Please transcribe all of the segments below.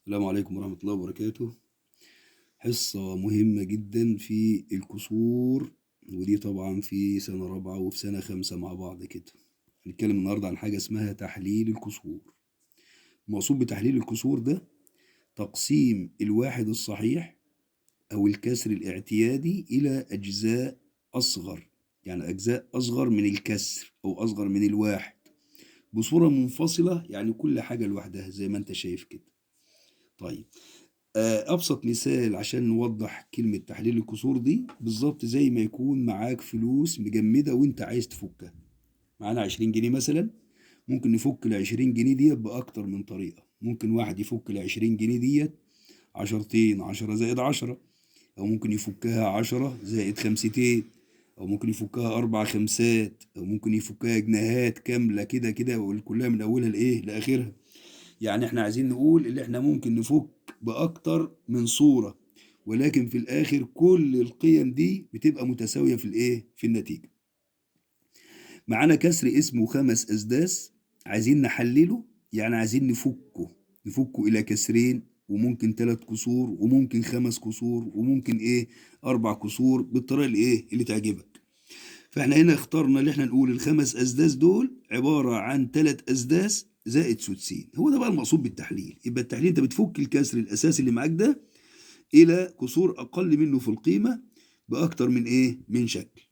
السلام عليكم ورحمة الله وبركاته. حصة مهمة جدا في الكسور، ودي طبعا في سنة رابعة وفي سنة خمسة مع بعض كده. هنتكلم النهاردة عن حاجة اسمها تحليل الكسور. المقصود بتحليل الكسور ده تقسيم الواحد الصحيح أو الكسر الاعتيادي إلى أجزاء أصغر، يعني أجزاء أصغر من الكسر أو أصغر من الواحد بصورة منفصلة، يعني كل حاجة لوحدها زي ما أنت شايف كده. طيب، أبسط مثال عشان نوضح كلمة تحليل الكسور دي بالظبط زي ما يكون معاك فلوس مجمدة وأنت عايز تفكها. معانا 20 جنيه مثلا، ممكن نفك ال 20 جنيه ديت بأكتر من طريقة. ممكن واحد يفك ال 20 جنيه ديت عشرتين، 10 زائد 10، أو ممكن يفكها 10 زائد خمستين، أو ممكن يفكها أربع خمسات، أو ممكن يفكها جنيهات كاملة كده كده كلها من أولها لإيه لآخرها. يعني احنا عايزين نقول اللي احنا ممكن نفك بأكتر من صورة، ولكن في الآخر كل القيم دي بتبقى متساوية في الإيه؟ في النتيجة. معانا كسر اسمه خمس أسداس، عايزين نحلله، يعني عايزين نفكه إلى كسرين، وممكن ثلاث كسور، وممكن خمس كسور، وممكن إيه؟ أربع كسور، بالطريقة الإيه؟ اللي تعجبك. فاحنا هنا اخترنا اللي احنا نقول الخمس اسداس دول عباره عن ثلاث اسداس زائد سدسين. هو ده بقى المقصود بالتحليل. يبقى التحليل انت بتفك الكسر الاساسي اللي معاك ده الى كسور اقل منه في القيمه باكتر من ايه؟ من شكل.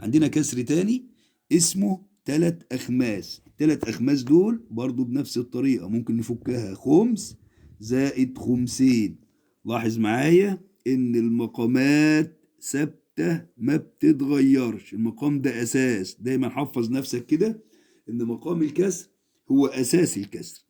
عندنا كسر تاني اسمه ثلاث اخماس. الثلاث اخماس دول برضو بنفس الطريقه ممكن نفكها خمس زائد خمسين. لاحظ معايا ان المقامات ثابته ما بتتغيرش. المقام ده اساس، دايما حفظ نفسك كده ان مقام الكسر هو اساس الكسر.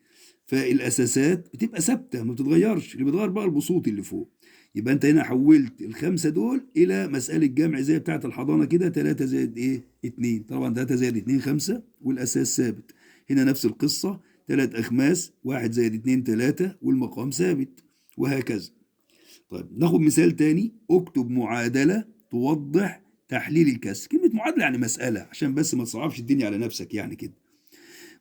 فالاساسات بتبقى ثابته ما بتتغيرش، اللي بيتغير بقى البسوط اللي فوق. يبقى انت هنا حولت الخمسه دول الى مساله جمع زي بتاعه الحضانه كده، 3 زائد ايه؟ 2. طبعا 3 زائد 2 5 والاساس ثابت. هنا نفس القصه، ثلاث اخماس، 1 زائد 2 3 والمقام ثابت، وهكذا. طيب ناخد مثال تاني. اكتب معادله توضح تحليل الكسر. كلمه معادله يعني مساله، عشان بس ما تصعبش الدنيا على نفسك يعني كده.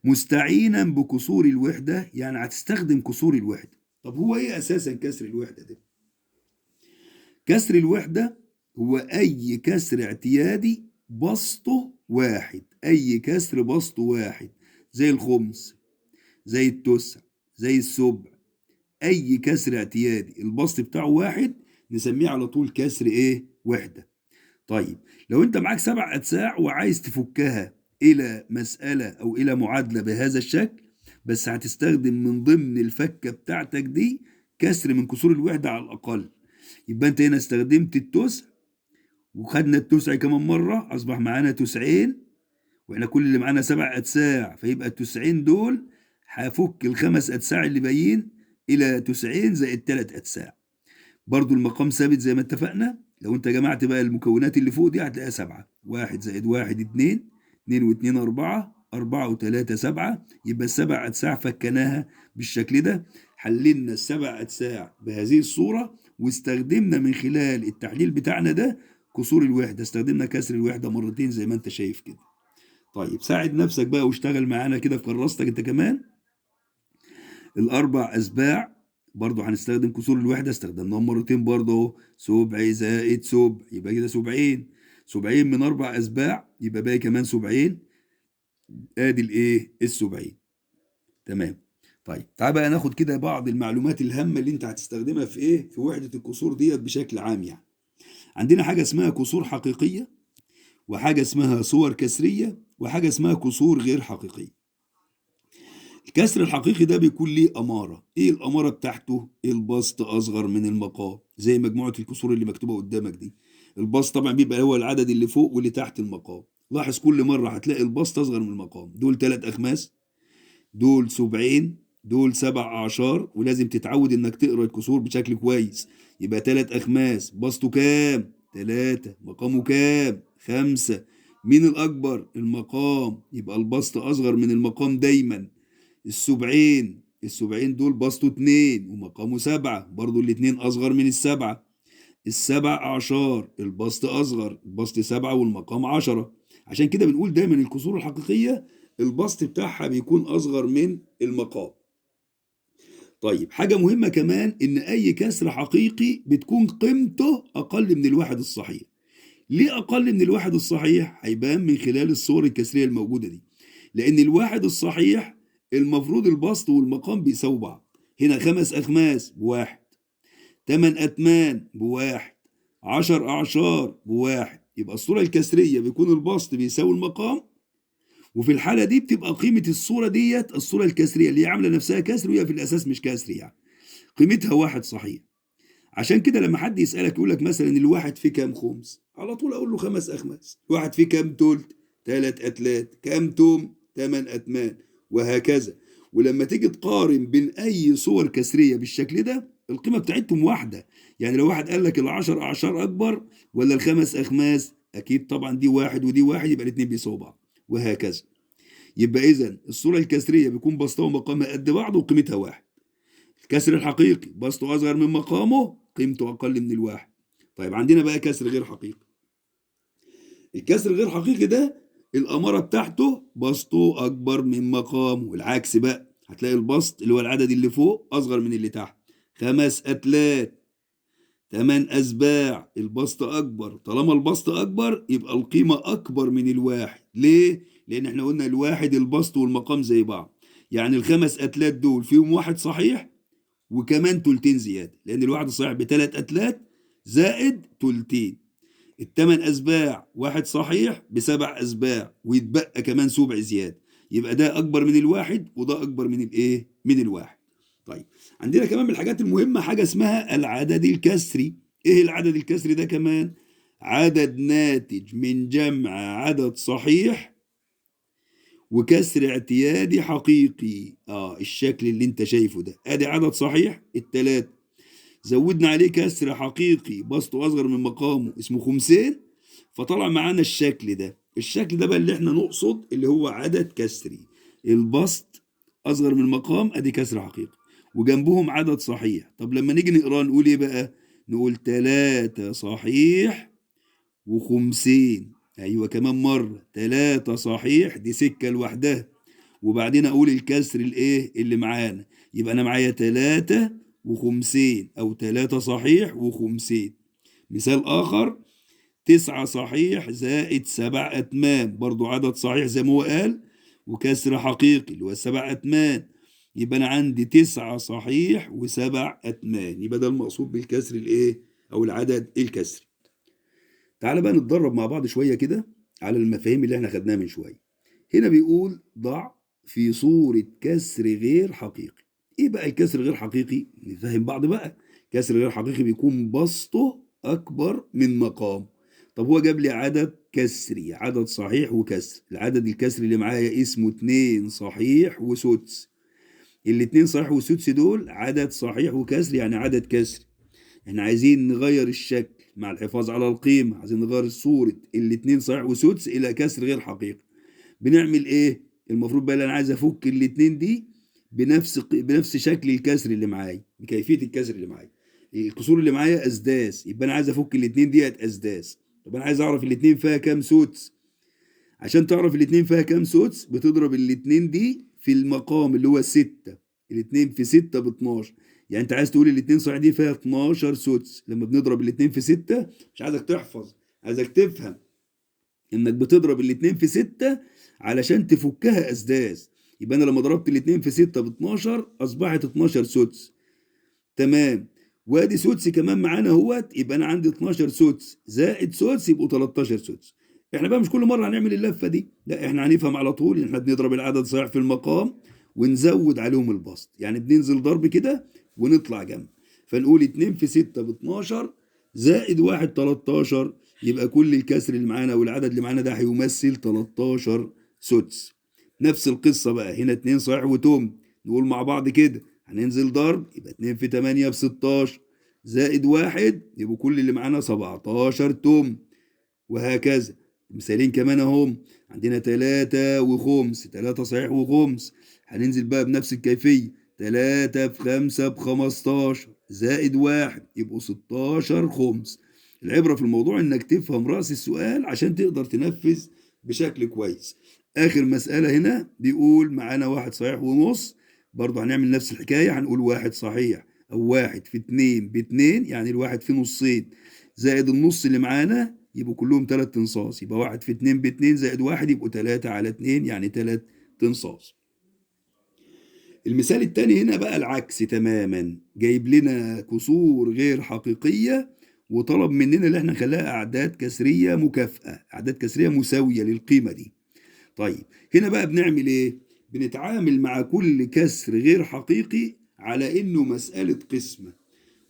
مستعينا بكسور الوحده، يعني هتستخدم كسور الوحده. طب هو ايه اساسا كسر الوحده ده؟ كسر الوحدة هو أي كسر اعتيادي بسطه واحد. أي كسر بسطه واحد، زي الخمس، زي التسع، زي السبع. أي كسر اعتيادي البسط بتاعه واحد نسميه على طول كسر إيه؟ وحدة. طيب، لو أنت معاك سبع أجزاء وعايز تفكها إلى مسألة أو إلى معادلة بهذا الشكل، بس هتستخدم من ضمن الفكة بتاعتك دي كسر من كسور الوحدة على الأقل. يبقى انت هنا استخدمت التسع، وخدنا التسع كمان مرة، أصبح معانا تسعين، وإحنا كل اللي معانا سبع أتساع، فيبقى التسعين دول هفك الخمس أتساع اللي باقيين إلى تسعين زائد تلات أتساع. برضو المقام ثابت زي ما اتفقنا. لو أنت جمعت بقى المكونات اللي فوق دي هتلاقيها سبعة. واحد زائد واحد اتنين، اتنين واتنين أربعة، أربعة وتلاتة سبعة. يبقى السبع أتساع فكناها بالشكل ده. حللنا السبع أتساع بهذه الصورة، واستخدمنا من خلال التحليل بتاعنا ده كسور الوحدة. استخدمنا كسر الوحدة مرتين زي ما انت شايف كده. طيب ساعد نفسك بقى واشتغل معانا كده في كراستك انت كمان. الأربع أسباع برضو هنستخدم كسور الوحدة، استخدمناهم مرتين برضو اهو. سبع زائد سبع يبقى كده سبعين. سبعين من أربع أسباع يبقى باقي كمان سبعين. آدي الإيه؟ السبعين. تمام. طيب تعال بقى ناخد كده بعض المعلومات الهامة اللي انت هتستخدمها في ايه؟ في وحدة الكسور ديت بشكل عام يعني. عندنا حاجة اسمها كسور حقيقية، وحاجة اسمها صور كسرية، وحاجة اسمها كسور غير حقيقية. الكسر الحقيقي ده بيكون ليه أمارة. إيه الأمارة بتاعته؟ البسط أصغر من المقام، زي مجموعة الكسور اللي مكتوبة قدامك دي. البسط طبعا بيبقى هو العدد اللي فوق واللي تحت المقام. لاحظ كل مرة هتلاقي البسط أصغر من المقام. دول تلات أخماس، دول سبعين، دول سبع أعشار. ولازم تتعود إنك تقرأ الكسور بشكل كويس. يبقى تلات أخماس بسطه كام؟ تلاتة. مقامه كام؟ خمسة. مين الأكبر؟ المقام، يبقى البسط أصغر من المقام دايما. السبعين دول بسطه اتنين ومقامه سبعة، برضو الاتنين أصغر من السبعة. السبع أعشار البسط أصغر، البسط سبعة والمقام عشرة. عشان كده بنقول دايما الكسور الحقيقية البسط بتاعها بيكون أصغر من المقام. طيب حاجة مهمة كمان إن أي كسر حقيقي بتكون قيمته أقل من الواحد الصحيح. ليه أقل من الواحد الصحيح؟ هيبان من خلال الصور الكسرية الموجودة دي. لأن الواحد الصحيح المفروض البسط والمقام بيساووا بعض. هنا 5 أخماس بواحد، 8 أتمان بواحد، 10 أعشار بواحد. يبقى الصورة الكسرية بيكون البسط بيساوي المقام، وفي الحالة دي بتبقى قيمة الصورة ديت الصورة الكسرية اللي هي عاملة نفسها كسر وهي في الأساس مش كسر، يعني قيمتها واحد صحيح. عشان كده لما حد يسألك يقول لك مثلا الواحد فيه كام خمس، على طول أقول له 5 أخماس. الواحد فيه كام تلت، 3 أتلات. كام توم، 8 أتمان، وهكذا. ولما تيجي تقارن بين أي صور كسرية بالشكل ده القيمة بتاعتهم واحدة. يعني لو واحد قال لك العشر أعشار أكبر ولا الخمس أخماس، أكيد طبعا دي واحد ودي واحد، يبقى الاتنين بيساووا بعض، وهكذا. يبقى إذا الصورة الكسرية بيكون بسطها ومقامها قد بعض وقيمتها واحد. الكسر الحقيقي بسطه أصغر من مقامه، قيمته أقل من الواحد. طيب عندنا بقى كسر غير حقيقي. الكسر الغير حقيقي ده الأمارة بتاعته بسطه أكبر من مقامه. العكس بقى، هتلاقي البسط اللي هو العدد اللي فوق أصغر من اللي تحت. 5 أتلات، 8 أسباع، البسط أكبر. طالما البسط أكبر يبقى القيمة أكبر من الواحد. ليه؟ لأن احنا قلنا الواحد البسط والمقام زي بعض. يعني الخمس أتلات دول فيهم واحد صحيح وكمان تلتين زيادة، لأن الواحد الصحيح بثلاث أتلات زائد تلتين. التمن أسباع واحد صحيح بسبع أسباع ويتبقى كمان سبع زيادة، يبقى ده أكبر من الواحد وده أكبر من الإيه؟ من الواحد. طيب عندنا كمان من الحاجات المهمة حاجة اسمها العدد الكسري. إيه العدد الكسري ده كمان؟ عدد ناتج من جمع عدد صحيح وكسر اعتيادي حقيقي. الشكل اللي انت شايفه ده، ادي عدد صحيح التلاتة، زودنا عليه كسر حقيقي بسطه اصغر من مقامه اسمه خمسين، فطلع معانا الشكل ده. الشكل ده بقى اللي احنا نقصد اللي هو عدد كسري. البسط اصغر من المقام ادي كسر حقيقي، وجنبهم عدد صحيح. طب لما نيجي نقراه نقول ايه بقى؟ نقول تلاتة صحيح وخمسين. ايوه كمان مرة، تلاتة صحيح دي سكة لوحدها، وبعدين اقول الكسر الايه اللي معانا. يبقى انا معايا تلاتة وخمسين او تلاتة صحيح وخمسين. مثال اخر، تسعة صحيح زائد سبع اتمام، برضو عدد صحيح زي ما هو قال وكسر حقيقي اللي هو سبع اتمان. يبقى انا عندي تسعة صحيح وسبع اتمان. يبقى ده المقصود بالكسر الايه او العدد الكسري. تعال بقى نتدرب مع بعض شوية كده على المفاهيم اللي احنا خدناها من شوية. هنا بيقول ضع في صورة كسر غير حقيقي. ايه بقى الكسر غير حقيقي؟ نفهم بعض بقى. كسر غير حقيقي بيكون بسطه اكبر من مقام. طب هو جاب لي عدد كسري، عدد صحيح وكسر. العدد الكسري اللي معايا اسمه 2 صحيح وسدس. الاتنين صحيح وسدس دول عدد صحيح وكسر، يعني عدد كسري. احنا عايزين نغير الشكل مع الحفاظ على القيمة، عايزين نغير صورة الاتنين صحيح وسدس إلى كسر غير حقيقي. بنعمل إيه؟ المفروض بقى اللي أنا عايز أفك الاتنين دي بنفس شكل الكسر اللي معايا، بكيفية الكسر اللي معايا. الكسور اللي معايا أسداس، يبقى أنا عايز أفك الاتنين ديت أسداس. طب أنا عايز أعرف الاتنين فيها كام سدس. عشان تعرف الاتنين فيها كام سدس بتضرب الاتنين دي في المقام اللي هو 6. الاتنين في 6 ب 12. يعني انت عايز تقول الاتنين صحيح دي فيها 12 سدس. لما بنضرب الاتنين في 6، مش عايزك تحفظ، عايزك تفهم انك بتضرب الاتنين في 6 علشان تفكها اسداس. يبقى انا لما ضربت الاتنين في 6 ب 12 اصبحت 12 سدس. تمام. وادي سدس كمان معانا اهوت، يبقى انا عندي 12 سدس زائد سدس يبقوا 13 سدس. احنا بقى مش كل مره هنعمل اللفه دي، لا احنا هنفهم على طول ان احنا بنضرب العدد صحيح في المقام ونزود عليهم البسط. يعني بننزل ضرب كده ونطلع جنب. فنقول 2 في 6 ب 12 زائد 1 13، يبقى كل الكسر اللي معانا والعدد اللي معانا ده هيمثل 13 سدس. نفس القصه بقى هنا 2 صحيح وتم، نقول مع بعض كده هننزل ضرب، يبقى 2 في 8 ب 16 زائد 1 يبقوا كل اللي معانا 17 تم، وهكذا. مثالين كمان اهم، عندنا 3 وخمس، 3 صحيح وخمس. هننزل بقى بنفس الكيفية، 3 في 5 ب 15 زائد 1 يبقوا 16 خمس. العبرة في الموضوع انك تفهم رأس السؤال عشان تقدر تنفذ بشكل كويس. آخر مسألة هنا بيقول معانا 1 صحيح ونص برضه هنعمل نفس الحكاية، هنقول واحد صحيح أو واحد في اتنين باتنين، يعني الواحد في نصين زائد النص اللي معانا يبقوا كلهم تلات تنصاص، يبقى واحد في اتنين باتنين زائد واحد يبقوا تلاتة على اتنين، يعني تلات تنصاص. المثال التاني هنا بقى العكس تماما، جايب لنا كسور غير حقيقية وطلب مننا اللي احنا نخليها أعداد كسرية مكافئة، أعداد كسرية مساوية للقيمة دي. طيب هنا بقى بنعمل ايه؟ بنتعامل مع كل كسر غير حقيقي على انه مسألة قسمة.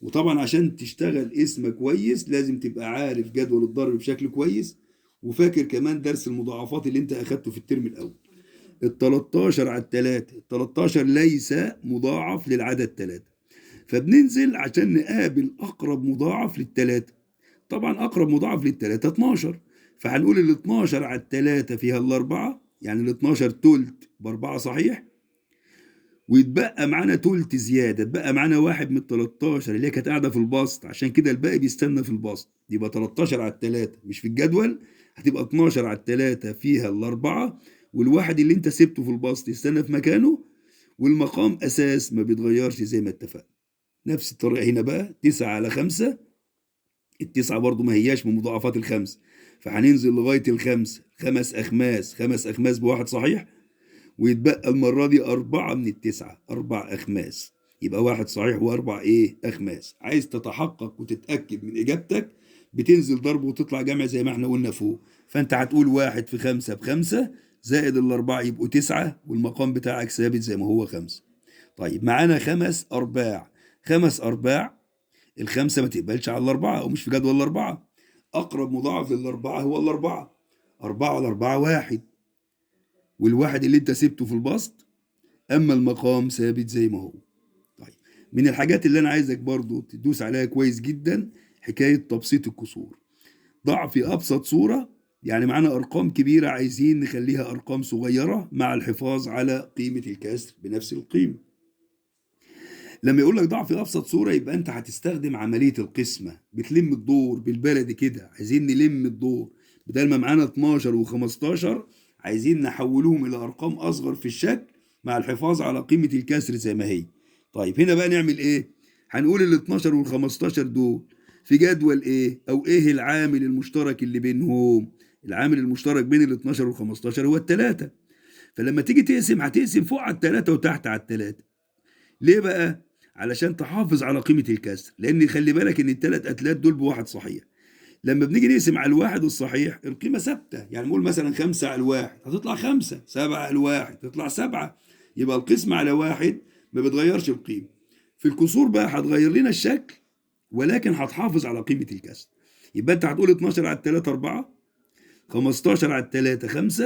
وطبعا عشان تشتغل اسم كويس لازم تبقى عارف جدول الضرب بشكل كويس، وفاكر كمان درس المضاعفات اللي انت اخدته في الترم الاول. ال 13 على التلاتة، ال 13 ليس مضاعف للعدد 3، فبننزل عشان نقابل اقرب مضاعف للتلاتة. طبعا اقرب مضاعف للتلاتة 12، فهنقول ال 12 على التلاتة فيها الاربعة، يعني ال 12 تلت باربعة صحيح، ويتبقى معانا تلت زيادة، اتبقى معانا واحد من ال 13 اللي هي كانت قاعدة في البسط، عشان كده الباقي بيستنى في البسط، يبقى 13 على التلاتة مش في الجدول، هتبقى 12 على التلاتة فيها الأربعة، والواحد اللي أنت سبته في البسط يستنى في مكانه، والمقام أساس ما بيتغيرش زي ما اتفقنا. نفس الطريقة هنا بقى 9 على 5، التسعة برضو ما هياش من مضاعفات الخمس، فهننزل لغاية الخمسة، خمس أخماس، خمس أخماس بواحد صحيح، ويتبقى المرة دي أربعة من التسعة، أربع أخماس، يبقى واحد صحيح وأربع إيه أخماس. عايز تتحقق وتتأكد من إجابتك، بتنزل ضرب وتطلع جمع زي ما احنا قلنا فوق، فأنت هتقول واحد في خمسة بخمسة زائد الأربعة يبقوا تسعة، والمقام بتاعك ثابت زي ما هو خمسة. طيب معانا خمس أرباع، خمس أرباع، الخمسة ما تقبلش على الأربعة أو مش في جدول الأربعة، أقرب مضاعف للأربعة هو الأربعة، أربعة على أربعة واحد، والواحد اللي أنت سبته في البسط، أما المقام ثابت زي ما هو. طيب من الحاجات اللي أنا عايزك برضو تدوس عليها كويس جدا حكاية تبسيط الكسور. ضع في أبسط صورة، يعني معانا أرقام كبيرة عايزين نخليها أرقام صغيرة مع الحفاظ على قيمة الكسر بنفس القيمة. لما يقول لك ضع في ابسط صوره يبقى انت هتستخدم عمليه القسمه، بتلم الدور بالبلدي كده، عايزين نلم الدور، بدل ما معانا 12 و15 عايزين نحولهم الى ارقام اصغر في الشكل مع الحفاظ على قيمه الكسر زي ما هي. طيب هنا بقى نعمل ايه؟ هنقول ال 12 وال 15 دول في جدول ايه، او ايه العامل المشترك اللي بينهم؟ العامل المشترك بين ال 12 وال 15 هو الثلاثه، فلما تيجي تقسم هتقسم فوق على الثلاثه وتحت على الثلاثه. ليه بقى؟ علشان تحافظ على قيمة الكسر، لأن خلي بالك إن التلات أتلات دول بواحد صحيح. لما بنيجي نقسم على الواحد الصحيح القيمة ثابتة، يعني نقول مثلا خمسة على الواحد هتطلع خمسة، سبعة على الواحد تطلع سبعة، يبقى القسمة على واحد ما بتغيرش القيمة. في الكسور بقى هتغير لنا الشكل، ولكن هتحافظ على قيمة الكسر. يبقى أنت هتقول 12 على التلاتة 4، 15 على التلاتة 5،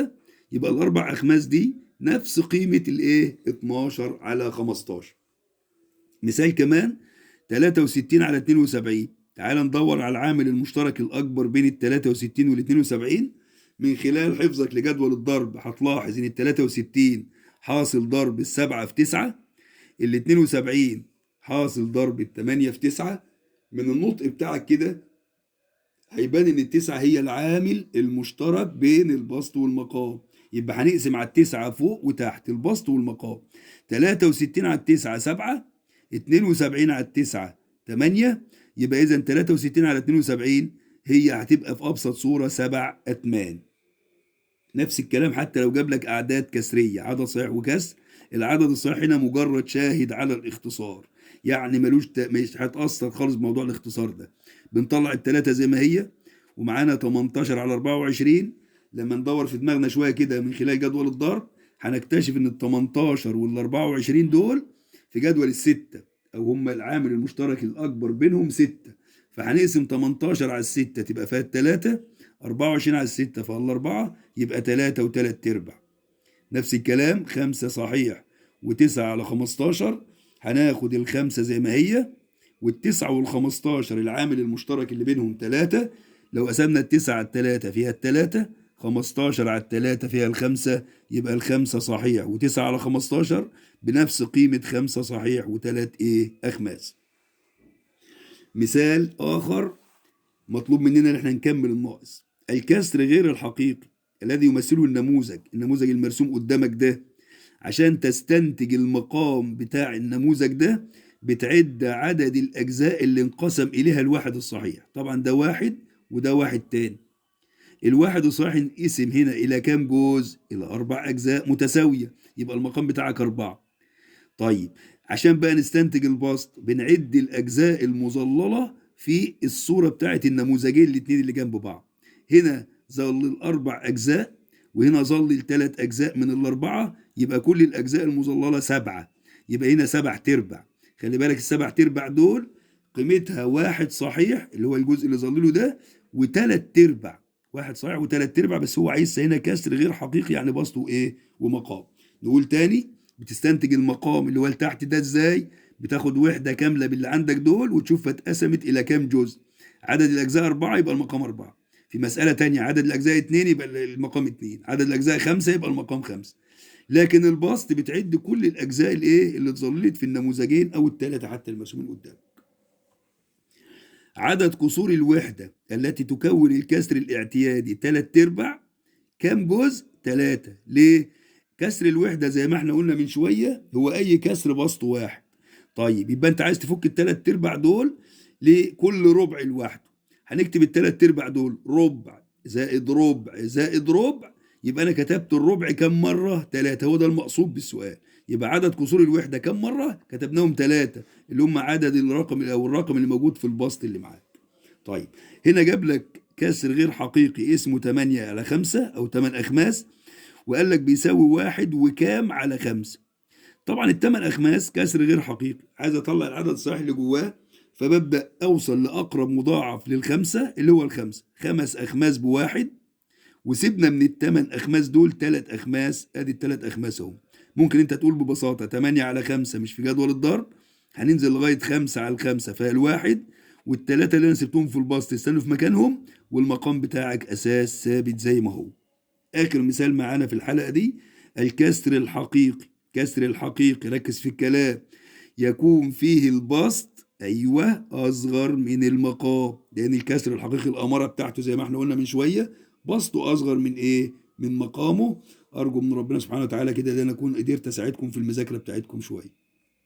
يبقى الأربع أخماس دي نفس قيمة الإيه؟ 12 على 15. مثال كمان 63 على 72، تعال ندور على العامل المشترك الأكبر بين ال 63 وال 72. من خلال حفظك لجدول الضرب هتلاحظ إن ال 63 حاصل ضرب السبعة في 9، ال 72 حاصل ضرب التمانية في 9. من النطق بتاعك كده هيبان إن التسعة هي العامل المشترك بين البسط والمقام، يبقى هنقسم على التسعة فوق وتحت البسط والمقام. 63 على التسعة 7، 72 على التسعة 8، يبقى إذا 63 على 72 هي هتبقى في أبسط صورة 7 أتمان. نفس الكلام حتى لو جاب لك أعداد كسرية، عدد صحيح وكسر، العدد الصحيح هنا مجرد شاهد على الاختصار، يعني مش هتأثر خالص بموضوع الاختصار ده. بنطلع التلاتة زي ما هي، ومعانا 18 على 24. لما ندور في دماغنا شوية كده من خلال جدول الضرب هنكتشف ان ال 18 وال 24 دول في جدول الستة، او هم العامل المشترك الاكبر بينهم 6، فهنقسم 18 على الستة تبقى فيها التلاتة، 24 على الستة فيها الأربعة، يبقى 3 و3 أرباع. نفس الكلام 5 صحيح و9 على 15، هناخد الخمسة زي ما هي، والتسعة والخمستاشر العامل المشترك اللي بينهم 3، لو قسمنا التسعة على التلاتة فيها التلاتة، 15 على التلاتة فيها الخمسة، يبقى الخمسة صحيح و9 على 15 بنفس قيمة 5 صحيح و3 إيه أخماس. مثال آخر مطلوب مننا ان احنا نكمل الناقص، الكسر غير الحقيقي الذي يمثله النموذج المرسوم قدامك ده، عشان تستنتج المقام بتاع النموذج ده بتعد عدد الأجزاء اللي انقسم إليها الواحد الصحيح. طبعا ده واحد وده واحد تاني. الواحد الصحيح انقسم هنا إلى كام جزء؟ إلى 4 أجزاء متساوية، يبقى المقام بتاعك 4. طيب عشان بقى نستنتج البسط بنعد الأجزاء المظللة في الصورة بتاعت النموذجين الاتنين اللي جنب بعض. هنا ظل ال4 أجزاء وهنا ظل ال3 أجزاء من ال4، يبقى كل الأجزاء المظللة 7، يبقى هنا 7/4. خلي بالك ال7/4 دول قيمتها واحد صحيح اللي هو الجزء اللي ظلله ده، و3/4. واحد صحيح و3/4، بس هو عايز هنا كسر غير حقيقي يعني بسط وإيه ومقام. نقول تاني، بتستنتج المقام اللي هو لتحت ده ازاي؟ بتاخد وحدة كاملة باللي عندك دول وتشوفها اتقسمت إلى كام جزء. عدد الأجزاء 4 يبقى المقام 4. في مسألة تانية عدد الأجزاء 2 يبقى المقام 2. عدد الأجزاء 5 يبقى المقام 5. لكن البسط بتعد كل الأجزاء الإيه اللي اتظللت في النموذجين أو الثلاثة حتى المرسومين قدام. عدد كسور الوحدة التي تكون الكسر الاعتيادي 3/4 كام جزء؟ 3. ليه؟ كسر الوحدة زي ما احنا قلنا من شوية هو أي كسر بسط واحد. طيب يبقى أنت عايز تفك ال3/4 دول لكل ربع لوحده. هنكتب ال3/4 دول ربع زائد ربع زائد ربع، يبقى أنا كتبت الربع كم مرة؟ 3. هو ده المقصود بالسؤال. يبقى عدد كسور الوحدة كم مرة؟ كتبناهم 3 اللي هم عدد الرقم أو الرقم اللي موجود في البسط اللي معاك. طيب هنا جاب لك كسر غير حقيقي اسمه 8/5 أو 8 أخماس، وقال لك بيساوي 1 وكام على 5. طبعا ال8 أخماس كسر غير حقيقي، عايز أطلع العدد الصحيح اللي جواه، فببدأ أوصل لأقرب مضاعف للخمسة اللي هو ال5. 5 أخماس بواحد، وسيبنا من ال8 أخماس دول 3 أخماس. أدي ال3 أخماس أهو. ممكن أنت تقول ببساطة 8/5 مش في جدول الضرب، هننزل لغاية 5/5 فالواحد، والتلاتة اللي أنا سبتهم في البسط يستنوا في مكانهم، والمقام بتاعك أساس ثابت زي ما هو. آخر مثال معانا في الحلقة دي الكسر الحقيقي. كسر الحقيقي ركز في الكلام، يكون فيه البسط أيوة أصغر من المقام، لأن الكسر الحقيقي الأمارة بتاعته زي ما احنا قلنا من شوية بسطه أصغر من إيه؟ من مقامه. أرجو من ربنا سبحانه وتعالى كده أن أنا أكون قدرت أساعدكم في المذاكرة بتاعتكم شوية.